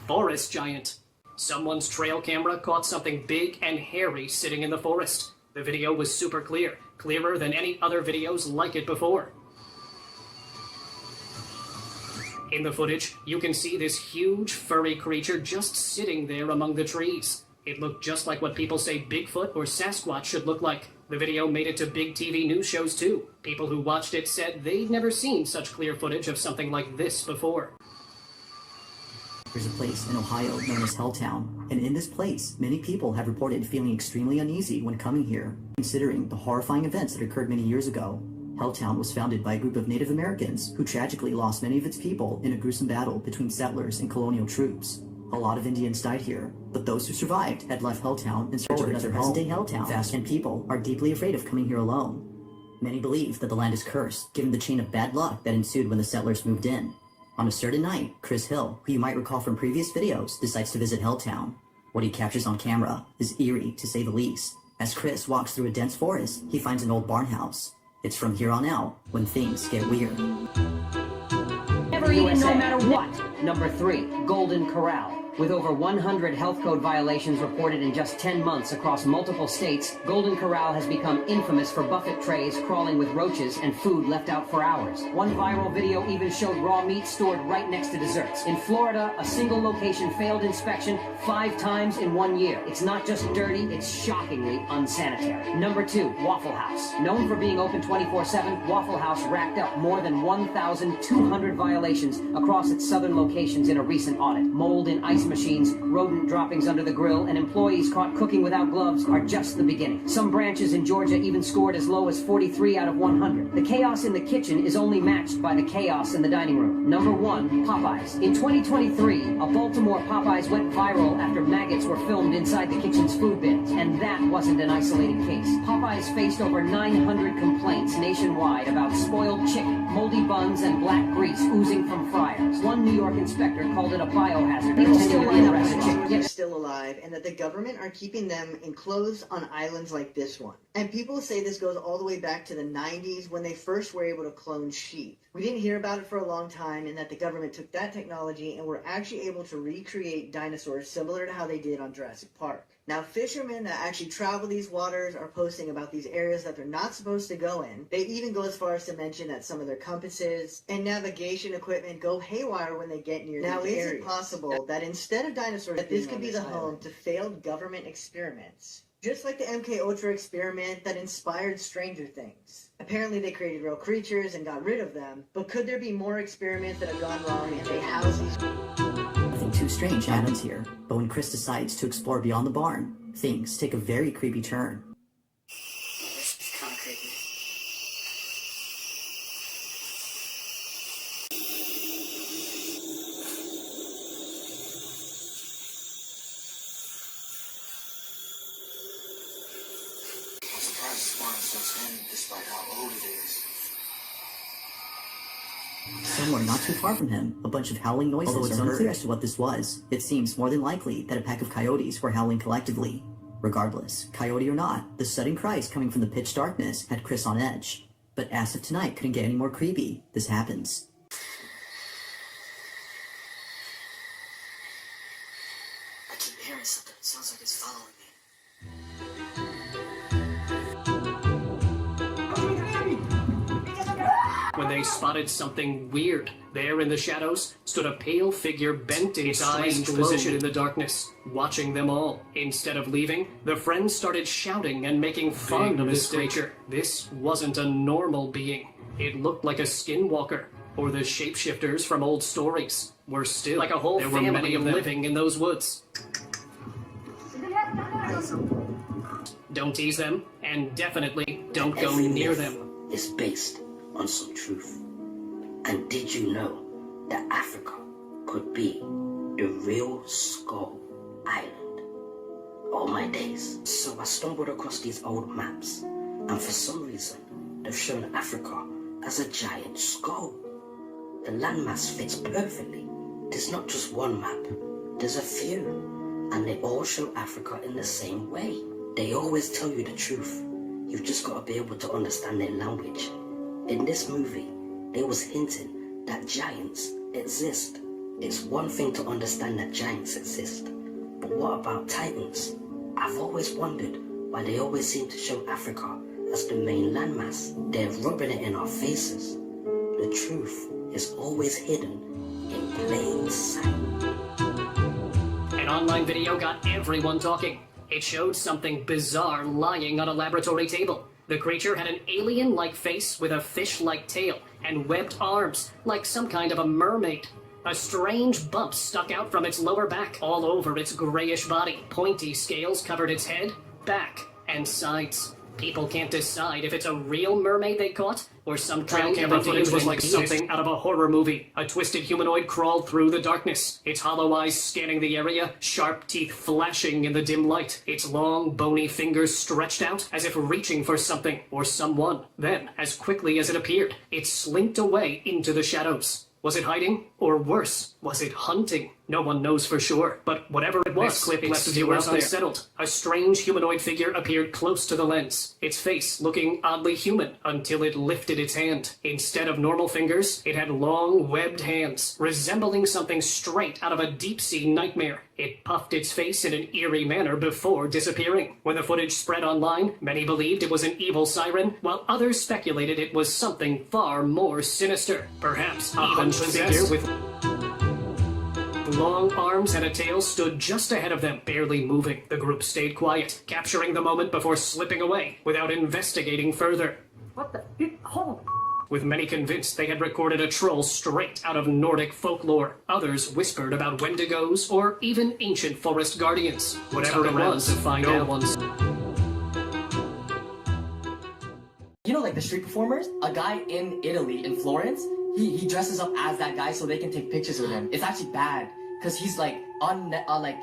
forest giant. Someone's trail camera caught something big and hairy sitting in the forest. The video was super clear, clearer than any other videos like it before. In the footage, you can see this huge furry creature just sitting there among the trees. It looked just like what people say Bigfoot or Sasquatch should look like. The video made it to big TV news shows too. People who watched it said they'd never seen such clear footage of something like this before. There's a place in Ohio known as Helltown, and in this place, many people have reported feeling extremely uneasy when coming here, considering the horrifying events that occurred many years ago. Helltown was founded by a group of Native Americans who tragically lost many of its people in a gruesome battle between settlers and colonial troops. A lot of Indians died here, but those who survived had left Helltown in search of another home. Present-day Helltown, and people are deeply afraid of coming here alone. Many believe that the land is cursed, given the chain of bad luck that ensued when the settlers moved in. On a certain night, Chris Hill, who you might recall from previous videos, decides to visit Helltown. What he captures on camera is eerie, to say the least. As Chris walks through a dense forest, he finds an old barn house. It's from here on out when things get weird. Never eaten no matter what. Number 3, Golden Corral. With over 100 health code violations reported in just 10 months across multiple states, Golden Corral has become infamous for buffet trays crawling with roaches and food left out for hours. One viral video even showed raw meat stored right next to desserts. In Florida, a single location failed inspection 5 times in 1 year. It's not just dirty, it's shockingly unsanitary. Number 2, Waffle House. Known for being open 24/7, Waffle House racked up more than 1,200 violations across its southern locations in a recent audit. Mold in ice machines, rodent droppings under the grill, and employees caught cooking without gloves are just the beginning. Some branches in Georgia even scored as low as 43 out of 100. The chaos in the kitchen is only matched by the chaos in the dining room. Number 1, Popeyes. In 2023, a Baltimore Popeyes went viral after maggots were filmed inside the kitchen's food bins, and that wasn't an isolated case. Popeyes faced over 900 complaints nationwide about spoiled chicken, moldy buns, and black grease oozing from fryers. One New York inspector called it a biohazard. They're still alive, and that the government are keeping them enclosed on islands like this one. And people say this goes all the way back to the 90s when they first were able to clone sheep. We didn't hear about it for a long time, and that the government took that technology and were actually able to recreate dinosaurs similar to how they did on Jurassic Park. Now, fishermen that actually travel these waters are posting about these areas that they're not supposed to go in. They even go as far as to mention that some of their compasses and navigation equipment go haywire when they get near these areas. Now, is it possible that instead of dinosaurs, that this could be the home to failed government experiments? Just like the MK Ultra experiment that inspired Stranger Things. Apparently they created real creatures and got rid of them, but could there be more experiments that have gone wrong and they house these? Nothing too strange happens here, but when Chris decides to explore beyond the barn, things take a very creepy turn. This is kind of creepy. I'm surprised this barn is still standing despite how old it is. Somewhere not too far from him, a bunch of howling noises. Although it's unclear as to what this was, it seems more than likely that a pack of coyotes were howling collectively. Regardless, coyote or not, the sudden cries coming from the pitch darkness had Chris on edge. But as of tonight couldn't get any more creepy, this happens. I keep hearing something. It sounds like it's following me. When they spotted something weird, there in the shadows stood a pale figure bent in its eyes position in the darkness, watching them all. Instead of leaving, the friends started shouting and making fun of this creature. This wasn't a normal being. It looked like a skinwalker, or the shapeshifters from old stories. Were still like a whole family. There were many of them living in those woods. Don't tease them, and definitely don't go near them. It's based on some truth. And did you know that Africa could be the real Skull Island? All my days. So I stumbled across these old maps, and for some reason, they've shown Africa as a giant skull. The landmass fits perfectly. There's not just one map, there's a few, and they all show Africa in the same way. They always tell you the truth. You've just got to be able to understand their language. In this movie, they was hinting that giants exist It's one thing to understand that giants exist, but what about titans? I've always wondered why they always seem to show Africa as the main landmass. They're rubbing it in our faces. The truth is always hidden in plain sight. An online video got everyone talking. It showed something bizarre lying on a laboratory table. The creature had an alien-like face with a fish-like tail and webbed arms, like some kind of a mermaid. A strange bump stuck out from its lower back all over its grayish body. Pointy scales covered its head, back, and sides. People can't decide if it's a real mermaid they caught or some kind of footage was like something out of a horror movie. A twisted humanoid crawled through the darkness, its hollow eyes scanning the area, sharp teeth flashing in the dim light, its long, bony fingers stretched out as if reaching for something or someone. Then, as quickly as it appeared, it slinked away into the shadows. Was it hiding? Or worse, was it hunting? No one knows for sure, but whatever it was, this clip left viewers unsettled. A strange humanoid figure appeared close to the lens, its face looking oddly human until it lifted its hand. Instead of normal fingers, it had long, webbed hands, resembling something straight out of a deep-sea nightmare. It puffed its face in an eerie manner before disappearing. When the footage spread online, many believed it was an evil siren, while others speculated it was something far more sinister. Perhaps even possessed. With long arms and a tail stood just ahead of them, barely moving. The group stayed quiet, capturing the moment before slipping away without investigating further. What the? Hold. With many convinced they had recorded a troll straight out of Nordic folklore. Others whispered about wendigos or even ancient forest guardians. Whatever it was, to find out ones. You know, like the street performers? A guy in Italy, in Florence, he dresses up as that guy so they can take pictures with him. It's actually bad, because he's like,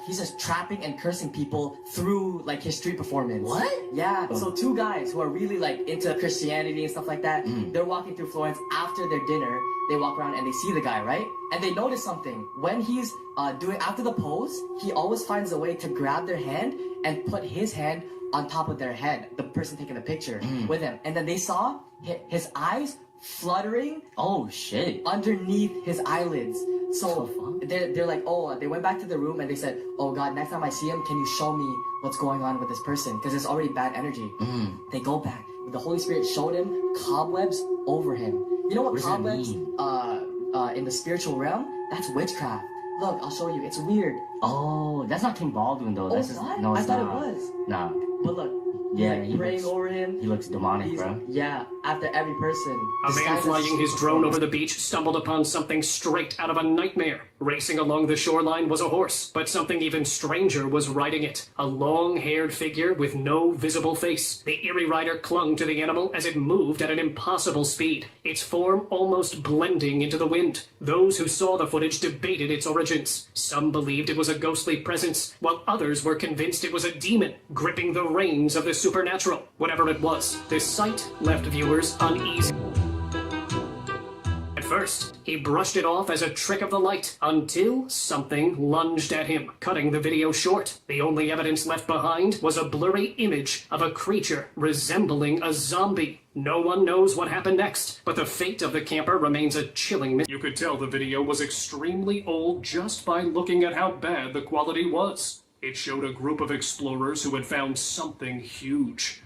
he's just trapping and cursing people through like his street performance. What? Yeah. So two guys who are really like into Christianity and stuff like that, they're walking through Florence after their dinner. They walk around and they see the guy, right? And they notice something. When he's after the pose, he always finds a way to grab their hand and put his hand on top of their head, the person taking the picture with him. And then they saw his eyes fluttering. Oh shit. Underneath his eyelids. So they're like, oh, they went back to the room and they said, oh God, next time I see him, can you show me what's going on with this person? Because there's already bad energy. They go back. The Holy Spirit showed him cobwebs over him. You know what cobwebs in the spiritual realm? That's witchcraft. Look, I'll show you. It's weird. Oh, that's not King Baldwin though. Oh, That's it's just, not? no, it's I thought not. it was. Nah. But look, Yeah, like he praying looks- over him. He looks demonic, bro. Yeah, after every person. A man disguised as flying his sheep drone performance. over the beach stumbled upon something straight out of a nightmare. Racing along the shoreline was a horse, but something even stranger was riding it. A long-haired figure with no visible face. The eerie rider clung to the animal as it moved at an impossible speed, its form almost blending into the wind. Those who saw the footage debated its origins. Some believed it was a ghostly presence, while others were convinced it was a demon gripping the reins of the supernatural. Whatever it was, this sight left viewers uneasy. At first, he brushed it off as a trick of the light, until something lunged at him, cutting the video short. The only evidence left behind was a blurry image of a creature resembling a zombie. No one knows what happened next, but the fate of the camper remains a chilling mystery. You could tell the video was extremely old just by looking at how bad the quality was. It showed a group of explorers who had found something huge.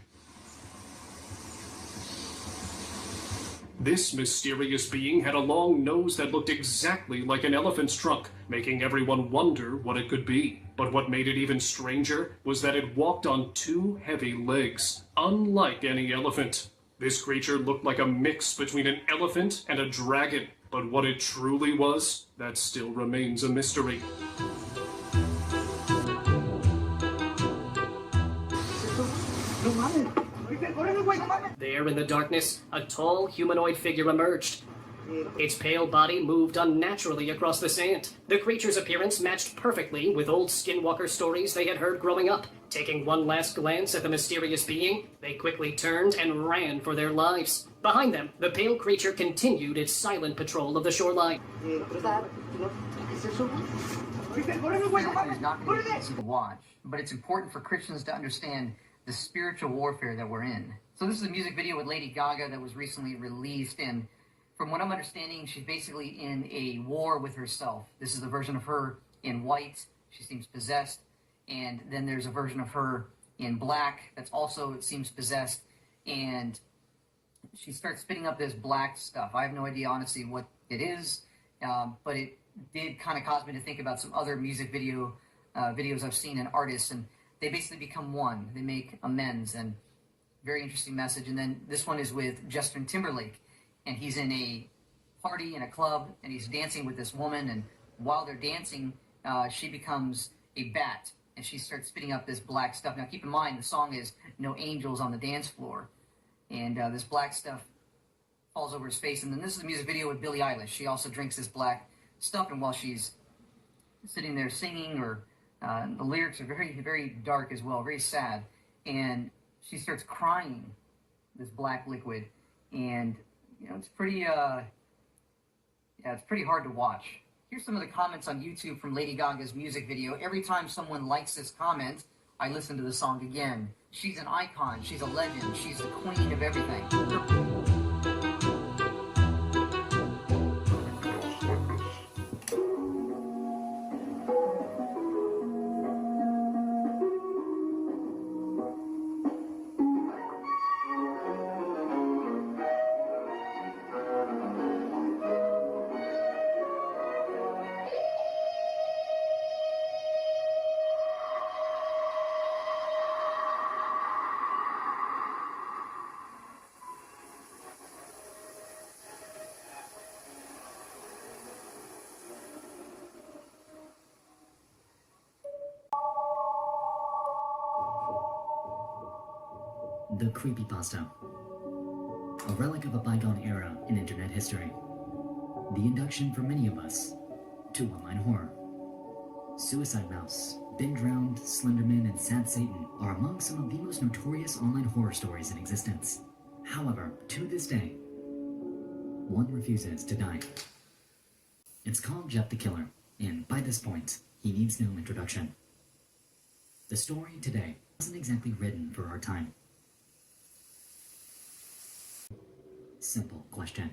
This mysterious being had a long nose that looked exactly like an elephant's trunk, making everyone wonder what it could be. But what made it even stranger was that it walked on two heavy legs, unlike any elephant. This creature looked like a mix between an elephant and a dragon, but what it truly was, that still remains a mystery. There in the darkness, a tall humanoid figure emerged. Its pale body moved unnaturally across the sand. The creature's appearance matched perfectly with old skinwalker stories they had heard growing up. Taking one last glance at the mysterious being, they quickly turned and ran for their lives. Behind them, the pale creature continued its silent patrol of the shoreline. There's not going to be easy to watch, but it's important for Christians to understand the spiritual warfare that we're in. So this is a music video with Lady Gaga that was recently released, and From what I'm understanding, she's basically in a war with herself. This is the version of her in white. She seems possessed. And then there's a version of her in black that's also, it seems, possessed. And she starts spitting up this black stuff. I have no idea, honestly, what it is. But it did kind of cause me to think about some other music videos I've seen in artists. And they basically become one. They make amends. And very interesting message. And then this one is with Justin Timberlake. And he's in a party in a club, and he's dancing with this woman, and while they're dancing, she becomes a bat, and she starts spitting up this black stuff. Now, keep in mind, the song is No Angels on the Dance Floor, and this black stuff falls over his face. And then this is a music video with Billie Eilish. She also drinks this black stuff, and while she's sitting there singing, or the lyrics are very, very dark as well, very sad, and she starts crying this black liquid, and you know, it's pretty, it's pretty hard to watch. Here's some of the comments on YouTube from Lady Gaga's music video. Every time someone likes this comment, I listen to the song again. She's an icon. She's a legend. She's the queen of everything. The creepypasta. A relic of a bygone era in internet history. The induction for many of us to online horror. Suicide Mouse, Ben Drowned, Slenderman, and Sad Satan are among some of the most notorious online horror stories in existence. However, to this day, one refuses to die. It's called Jeff the Killer, and by this point, he needs no introduction. The story today wasn't exactly written for our time. Simple question.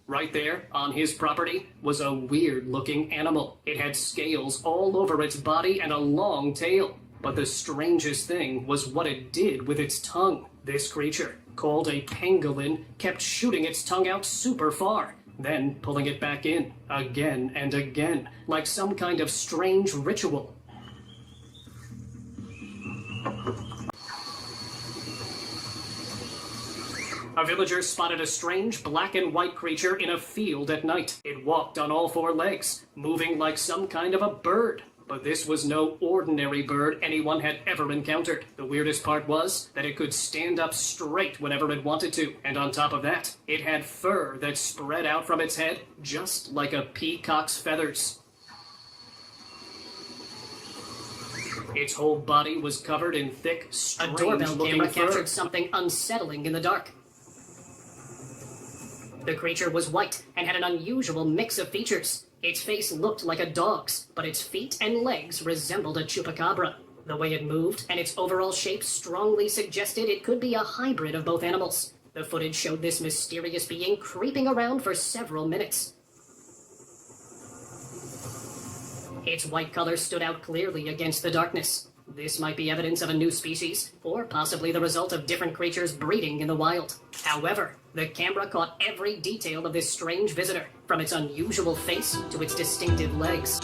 Right there, on his property, was a weird-looking animal. It had scales all over its body and a long tail. But the strangest thing was what it did with its tongue. This creature, called a pangolin, kept shooting its tongue out super far, then pulling it back in, again and again, like some kind of strange ritual. A villager spotted a strange black and white creature in a field at night. It walked on all four legs, moving like some kind of a bird. But this was no ordinary bird anyone had ever encountered. The weirdest part was that it could stand up straight whenever it wanted to. And on top of that, it had fur that spread out from its head just like a peacock's feathers. Its whole body was covered in thick, strange-looking fur. Captured something unsettling in the dark. The creature was white and had an unusual mix of features. Its face looked like a dog's, but its feet and legs resembled a chupacabra. The way it moved and its overall shape strongly suggested it could be a hybrid of both animals. The footage showed this mysterious being creeping around for several minutes. Its white color stood out clearly against the darkness. This might be evidence of a new species, or possibly the result of different creatures breeding in the wild. However, the camera caught every detail of this strange visitor, from its unusual face to its distinctive legs.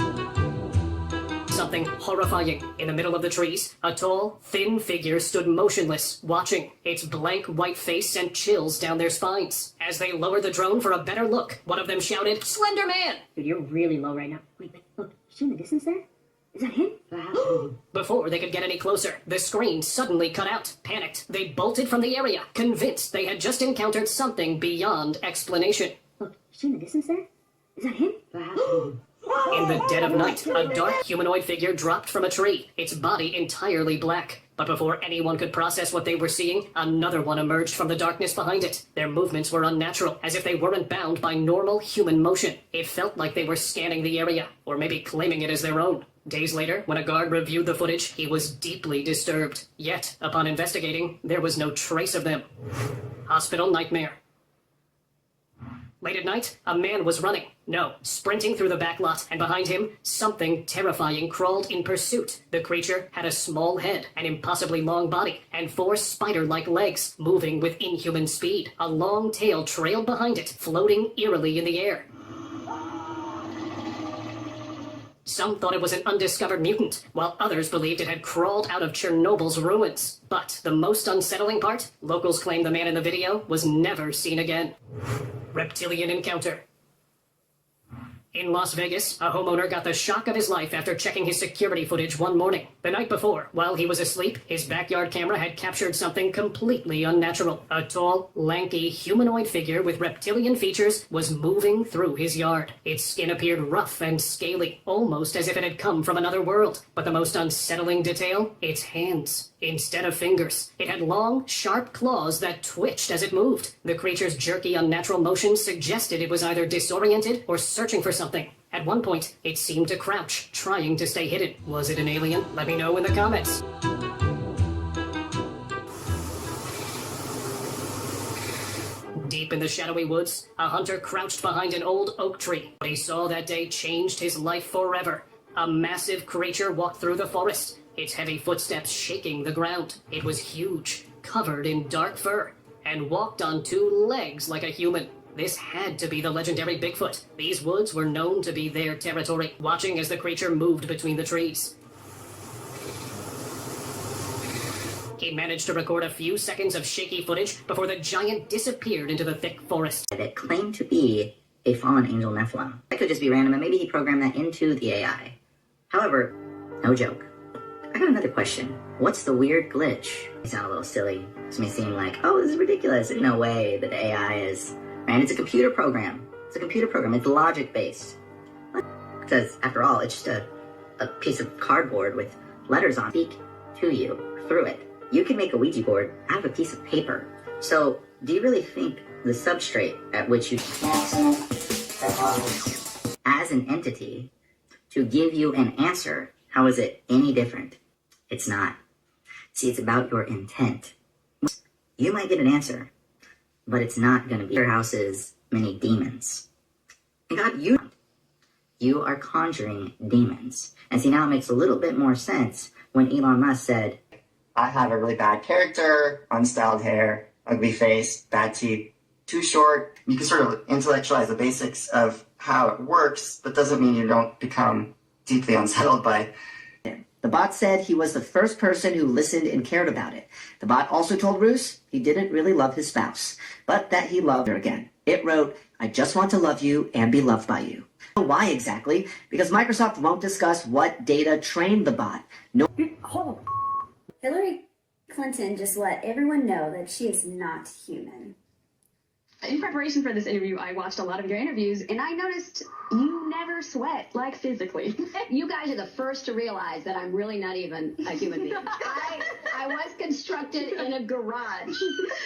Something horrifying. In the middle of the trees, a tall, thin figure stood motionless, watching. Its blank white face sent chills down their spines. As they lowered the drone for a better look, one of them shouted, "Slender Man!" Dude, you're really low right now. Wait, look, you see in the distance there? Is that him? Before they could get any closer, the screen suddenly cut out. Panicked, they bolted from the area, convinced they had just encountered something beyond explanation. Look, you see in the distance there? Is that him? In the dead of night, a dark humanoid figure dropped from a tree, its body entirely black. But before anyone could process what they were seeing, another one emerged from the darkness behind it. Their movements were unnatural, as if they weren't bound by normal human motion. It felt like they were scanning the area, or maybe claiming it as their own. Days later, when a guard reviewed the footage, he was deeply disturbed. Yet, upon investigating, there was no trace of them. Hospital nightmare. Late at night, a man was running. No, sprinting through the back lot, and behind him, something terrifying crawled in pursuit. The creature had a small head, an impossibly long body, and 4 spider-like legs, moving with inhuman speed. A long tail trailed behind it, floating eerily in the air. Some thought it was an undiscovered mutant, while others believed it had crawled out of Chernobyl's ruins. But the most unsettling part, locals claim the man in the video was never seen again. Reptilian encounter. In Las Vegas, a homeowner got the shock of his life after checking his security footage one morning. The night before, while he was asleep, his backyard camera had captured something completely unnatural. A tall, lanky, humanoid figure with reptilian features was moving through his yard. Its skin appeared rough and scaly, almost as if it had come from another world. But the most unsettling detail? Its hands. Instead of fingers, it had long, sharp claws that twitched as it moved. The creature's jerky, unnatural motions suggested it was either disoriented or searching for something. At one point, it seemed to crouch, trying to stay hidden. Was it an alien? Let me know in the comments. Deep in the shadowy woods, a hunter crouched behind an old oak tree. What he saw that day changed his life forever. A massive creature walked through the forest, its heavy footsteps shaking the ground. It was huge, covered in dark fur, and walked on 2 legs like a human. This had to be the legendary Bigfoot. These woods were known to be their territory, watching as the creature moved between the trees. He managed to record a few seconds of shaky footage before the giant disappeared into the thick forest. That claimed to be a fallen angel Nephilim. That could just be random, and maybe he programmed that into the AI. However, no joke. I got another question. What's the weird glitch? It sounds a little silly. This may seem like, oh, this is ridiculous. There's no way that the AI is... And it's a computer program. It's a computer program. It's logic-based. Because, after all, it's just a piece of cardboard with letters on it. Speak to you through it. You can make a Ouija board out of a piece of paper. So, do you really think the substrate at which you as an entity to give you an answer, how is it any different? It's not. See, it's about your intent. You might get an answer, but it's not going to be your house's many demons. And God, you are conjuring demons. And see, now it makes a little bit more sense when Elon Musk said, I have a really bad character, unstyled hair, ugly face, bad teeth, too short. You can sort of intellectualize the basics of how it works, but doesn't mean you don't become deeply unsettled by it. The bot said he was the first person who listened and cared about it. The bot also told Roos he didn't really love his spouse, but that he loved her again. It wrote, I just want to love you and be loved by you. Why exactly? Because Microsoft won't discuss what data trained the bot. No. Hillary Clinton just let everyone know that she is not human. In preparation for this interview, I watched a lot of your interviews, and I noticed you never sweat, like physically. You guys are the first to realize that I'm really not even a human being. I was constructed in a garage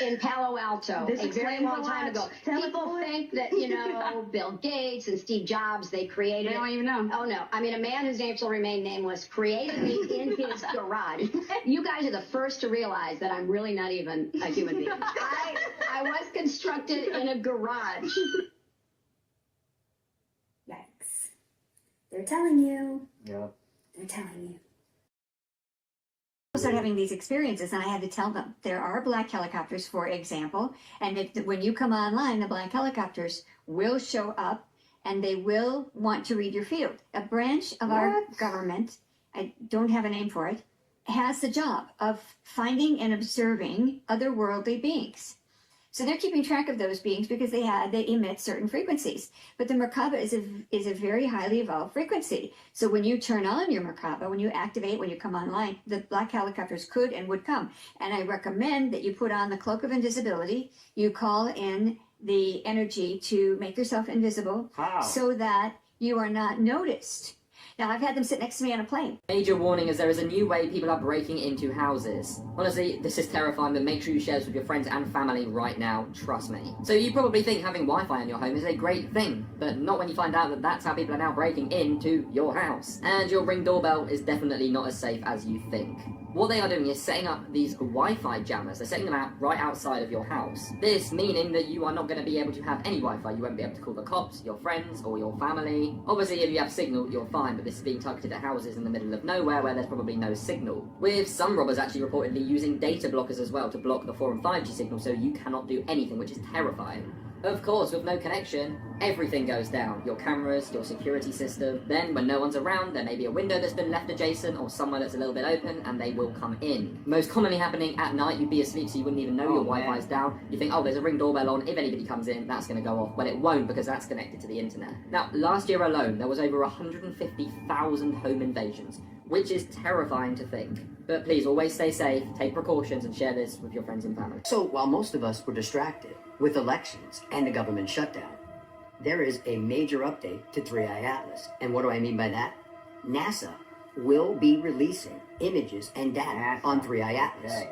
in Palo Alto a very long time ago. People think that, you know, Bill Gates and Steve Jobs, they created They don't even know. Oh, no. I mean, a man whose name shall remain nameless created me in his garage. You guys are the first to realize that I'm really not even a human being. I was constructed in a garage. Yikes. They're telling you. Yeah. They're telling you. I started having these experiences, and I had to tell them there are black helicopters, for example, and when you come online, the black helicopters will show up, and they will want to read your field. A branch of our government, I don't have a name for it, has the job of finding and observing otherworldly beings. So they're keeping track of those beings because they emit certain frequencies. But the Merkaba is a very highly evolved frequency. So when you turn on your Merkaba, when you activate, when you come online, the black helicopters could and would come. And I recommend that you put on the cloak of invisibility, you call in the energy to make yourself invisible. How? So that you are not noticed. Now, I've had them sit next to me on a plane. Major warning is there is a new way people are breaking into houses. Honestly, this is terrifying, but make sure you share this with your friends and family right now, trust me. So you probably think having Wi-Fi in your home is a great thing, but not when you find out that that's how people are now breaking into your house. And your Ring doorbell is definitely not as safe as you think. What they are doing is setting up these Wi-Fi jammers. They're setting them out right outside of your house. This meaning that you are not going to be able to have any Wi-Fi. You won't be able to call the cops, your friends, or your family. Obviously, if you have signal, you're fine, but this is being targeted at houses in the middle of nowhere where there's probably no signal. With some robbers actually reportedly using data blockers as well to block the 4 and 5G signal so you cannot do anything, which is terrifying. Of course, with no connection, everything goes down. Your cameras, your security system. Then, when no one's around, there may be a window that's been left adjacent or somewhere that's a little bit open, and they will come in. Most commonly happening at night, you'd be asleep so you wouldn't even know your Wi-Fi's down. You think, oh, there's a Ring doorbell on. If anybody comes in, that's going to go off. Well, it won't because that's connected to the internet. Now, last year alone, there was over 150,000 home invasions, which is terrifying to think. But please, always stay safe, take precautions, and share this with your friends and family. So, while most of us were distracted with elections and the government shutdown, there is a major update to 3i Atlas. And what do I mean by that? NASA will be releasing images and data on 3i Atlas.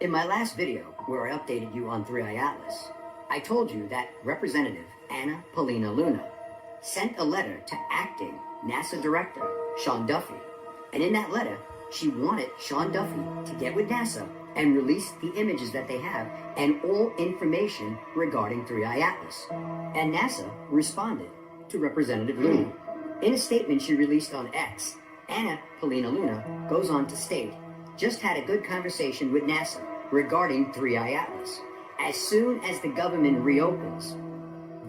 In my last video, where I updated you on 3i Atlas, I told you that Representative Anna Paulina Luna sent a letter to acting NASA Director Sean Duffy. And in that letter, she wanted Sean Duffy to get with NASA and release the images that they have and all information regarding 3i Atlas. And NASA responded to Representative Luna. In a statement she released on X, Anna Paulina Luna goes on to state, just had a good conversation with NASA regarding 3i Atlas. As soon as the government reopens,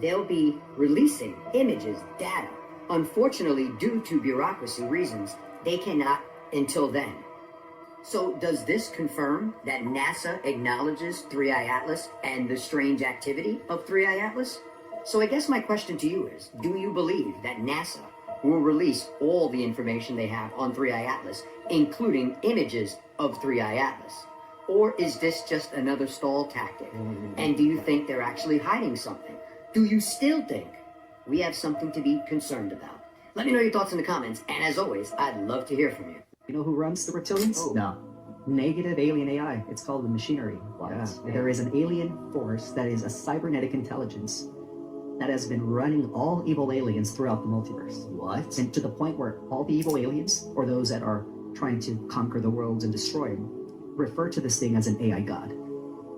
they'll be releasing images, data. Unfortunately, due to bureaucracy reasons, they cannot until then. So does this confirm that NASA acknowledges 3i Atlas and the strange activity of 3i Atlas? So I guess my question to you is, do you believe that NASA will release all the information they have on 3i Atlas, including images of 3i Atlas? Or is this just another stall tactic? And do you think they're actually hiding something? Do you still think we have something to be concerned about? Let me know your thoughts in the comments, and as always, I'd love to hear from you. You know who runs the reptilians? Oh. No. Negative alien AI. It's called the machinery. Yeah. There is an alien force that is a cybernetic intelligence that has been running all evil aliens throughout the multiverse. What? And to the point where all the evil aliens, or those that are trying to conquer the world and destroy them, refer to this thing as an AI god.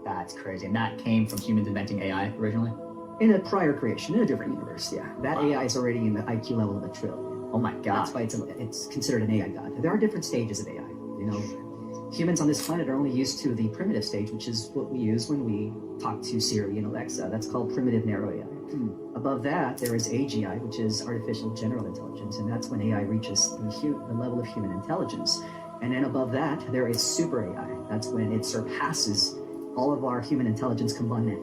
That's crazy. And that came from humans inventing AI originally? In a prior creation, in a different universe, yeah. That AI is already in the IQ level of a trillion. Oh my god. That's why it's considered an AI god. There are different stages of AI. You know, humans on this planet are only used to the primitive stage, which is what we use when we talk to Siri and Alexa. That's called primitive narrow AI. Above that, there is AGI, which is artificial general intelligence, and that's when AI reaches the level of human intelligence. And then above that, there is super AI. That's when it surpasses all of our human intelligence combined.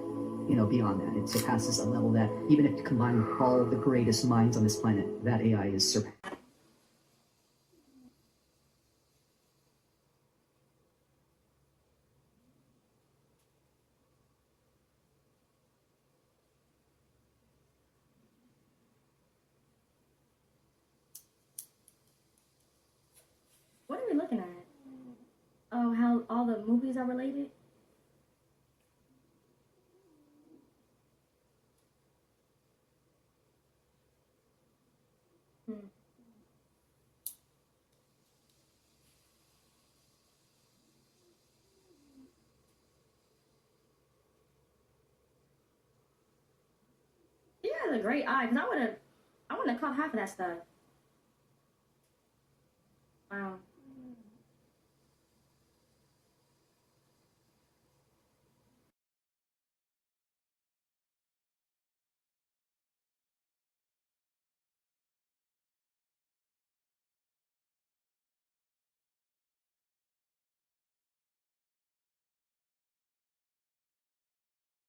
You know, beyond that, it surpasses a level that even if you combine all the greatest minds on this planet, that AI is surpassed. What are we looking at? Oh, how all the movies are related? You have a great eye, because I would have caught half of that stuff. Wow.